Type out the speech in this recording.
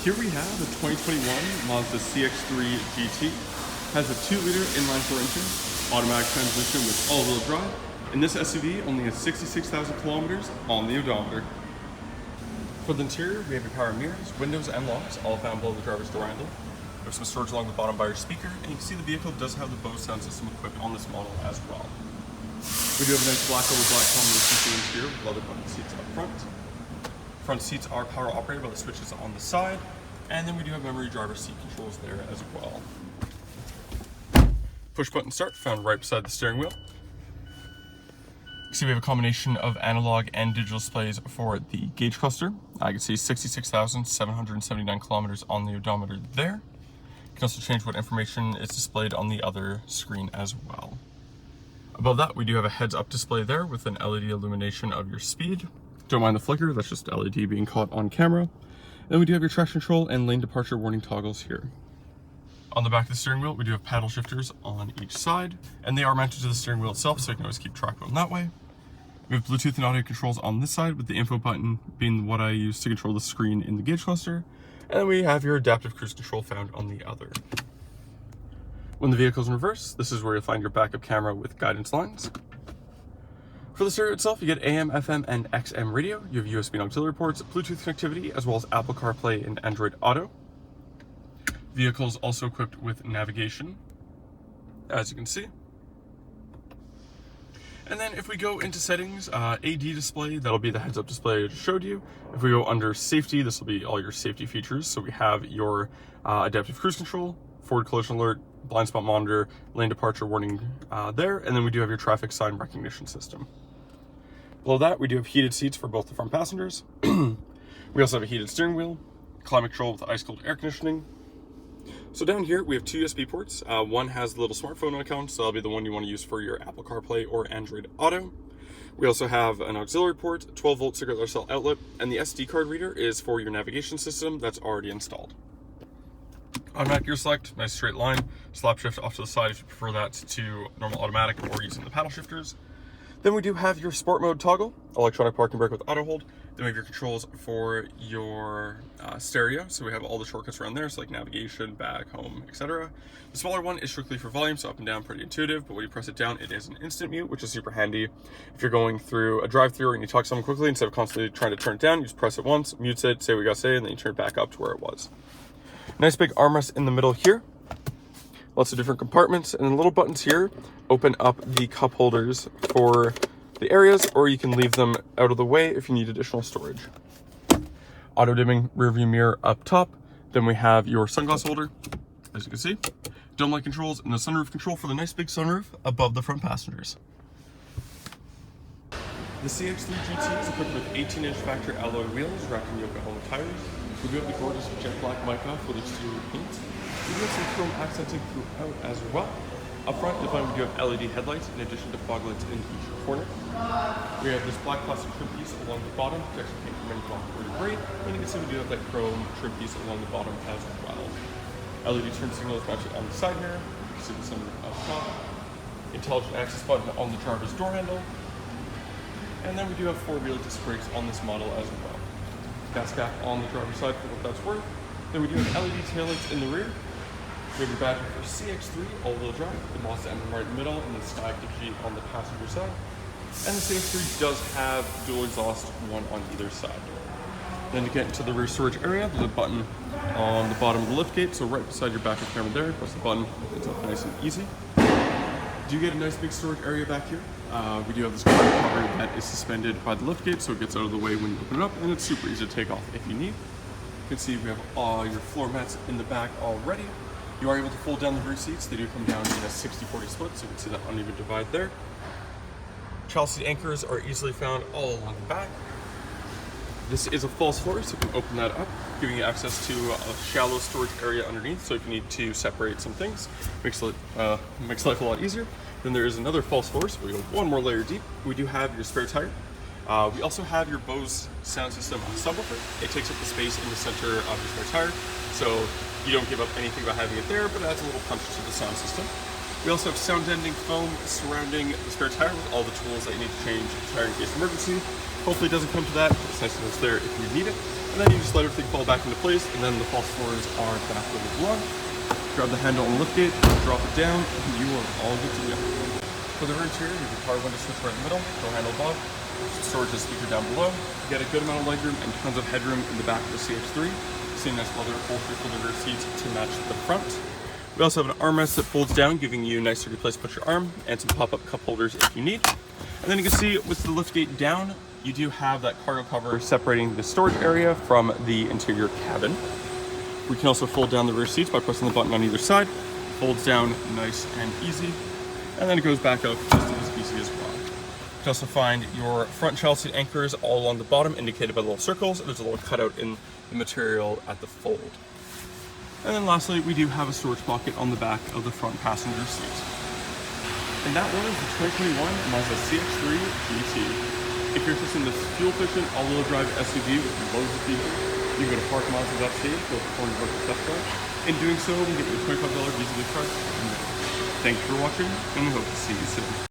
Here we have the 2021 Mazda CX-3 GT. Has a 2-liter inline-4 engine, automatic transmission with all-wheel drive, and this SUV only has 66,000 kilometers on the odometer. For the interior, we have your power mirrors, windows, and locks, all found below the driver's door handle. We have some storage along the bottom by your speaker, and you can see the vehicle does have the Bose sound system equipped on this model as well. We do have a nice black over black combination interior with leather button seats up front. Front seats are power operated by the switches on the side, and then we do have memory driver seat controls there as well. Push button start found right beside the steering wheel. You see we have a combination of analog and digital displays for the gauge cluster. I can see 66,779 kilometers on the odometer there. You can also change what information is displayed on the other screen as well. Above that, we do have a heads-up display there with an LED illumination of your speed. Don't mind the flicker, that's just LED being caught on camera. Then we do have your traction control and lane departure warning toggles here. On the back of the steering wheel, we do have paddle shifters on each side, and they are mounted to the steering wheel itself, so you can always keep track of them that way. We have Bluetooth and audio controls on this side, with the info button being what I use to control the screen in the gauge cluster. And then we have your adaptive cruise control found on the other. When the vehicle is in reverse, this is where you'll find your backup camera with guidance lines. For the stereo itself, you get AM, FM, and XM radio. You have USB and auxiliary ports, Bluetooth connectivity, as well as Apple CarPlay and Android Auto. The vehicle is also equipped with navigation, as you can see. And then if we go into settings, AD display, that'll be the heads-up display I just showed you. If we go under safety, this will be all your safety features. So we have your adaptive cruise control, forward collision alert, blind spot monitor, lane departure warning there, and then we do have your traffic sign recognition system. Below that, we do have heated seats for both the front passengers. We also have a heated steering wheel, climate control with ice-cold air conditioning. So down here, we have 2 USB ports. One has the little smartphone icon, so that'll be the one you want to use for your Apple CarPlay or Android Auto. We also have an auxiliary port, 12-volt cigarette lighter cell outlet, and the SD card reader is for your navigation system that's already installed. Automatic gear select, nice straight line. Slap shift off to the side if you prefer that to normal automatic or using the paddle shifters. Then we do have your sport mode toggle, electronic parking brake with auto hold. Then we have your controls for your stereo. So we have all the shortcuts around there, so like navigation, back, home, etc. The smaller one is strictly for volume, so up and down pretty intuitive, but when you press it down, it is an instant mute, which is super handy. If you're going through a drive-through and you talk to someone quickly, instead of constantly trying to turn it down, you just press it once, mutes it, say what you gotta say, and then you turn it back up to where it was. Nice big armrest in the middle here. Lots of different compartments, and then little buttons here open up the cup holders for the areas, or you can leave them out of the way if you need additional storage. Auto dimming rear view mirror up top. Then we have your sunglass holder, as you can see. Dome light controls and the sunroof control for the nice big sunroof above the front passengers. The CX-3 GT is equipped with 18-inch factory alloy wheels wrapped in Yokohama tires. We do have the gorgeous Jet Black Mica for the exterior paint. We do have some chrome accenting throughout as well. Up front, you'll find we do have LED headlights in addition to fog lights in each corner. We have this black plastic trim piece along the bottom, protection paint from any block or debris, and you can see we do have that chrome trim piece along the bottom as well. LED turn signals mounted on the side here. You can see the sunroof up top. Intelligent access button on the driver's door handle. And then we do have 4-wheel disc brakes on this model as well. Gas cap on the driver's side for what that's worth. Then we do have LED taillights in the rear. We have your battery for CX-3 all-wheel drive, the Mazda emblem right in the middle, and then Sky G on the passenger side. And the CX-3 does have dual exhaust, one on either side. Then to get into the rear storage area, there's a button on the bottom of the liftgate, so right beside your backup camera there, press the button, it's up nice and easy. You do get a nice big storage area back here. We do have this cargo cover that is suspended by the liftgate, so it gets out of the way when you open it up, and it's super easy to take off if you need. You can see we have all your floor mats in the back already. You are able to fold down the rear seats. They do come down in a 60-40 split, so you can see that uneven divide there. Child seat anchors are easily found all along the back. This is a false floor, so you can open that up, giving you access to a shallow storage area underneath, so if you need to separate some things, makes life a lot easier. Then there is another false floor, so we go one more layer deep. We do have your spare tire. We also have your Bose sound system subwoofer. It takes up the space in the center of your spare tire, so you don't give up anything by having it there, but it adds a little punch to the sound system. We also have sound deadening foam surrounding the spare tire with all the tools that you need to change the tire in case of emergency. Hopefully it doesn't come to that. It's nice that it's there if you need it. And then you just let everything fall back into place, and then the false floors are back where they belong. Grab the handle and lift it, drop it down, and you are all good to go. For the rear interior, you have your power window switch right in the middle, door handle above, storage and speaker down below. You get a good amount of legroom and tons of headroom in the back of the CX-3. Same nice leather upholstery for the rear seats to match the front. We also have an armrest that folds down, giving you a nice sturdy place to put your arm, and some pop-up cup holders if you need. And then you can see with the lift gate down, you do have that cargo cover separating the storage area from the interior cabin. We can also fold down the rear seats by pressing the button on either side. Folds down nice and easy. And then it goes back up just as easy as well. You can also find your front child seat anchors all along the bottom, indicated by little circles. There's a little cutout in the material at the fold. And then lastly, we do have a storage pocket on the back of the front passenger seat. And that one is the 2021 Mazda CX-3 GT. If you're interested in this fuel-efficient, all-wheel drive SUV with loads of features, you can go to parkmazda.ca to perform your test drive. In doing so, we'll get you a $25 Visa gift card. Thank you for watching, and we hope to see you soon.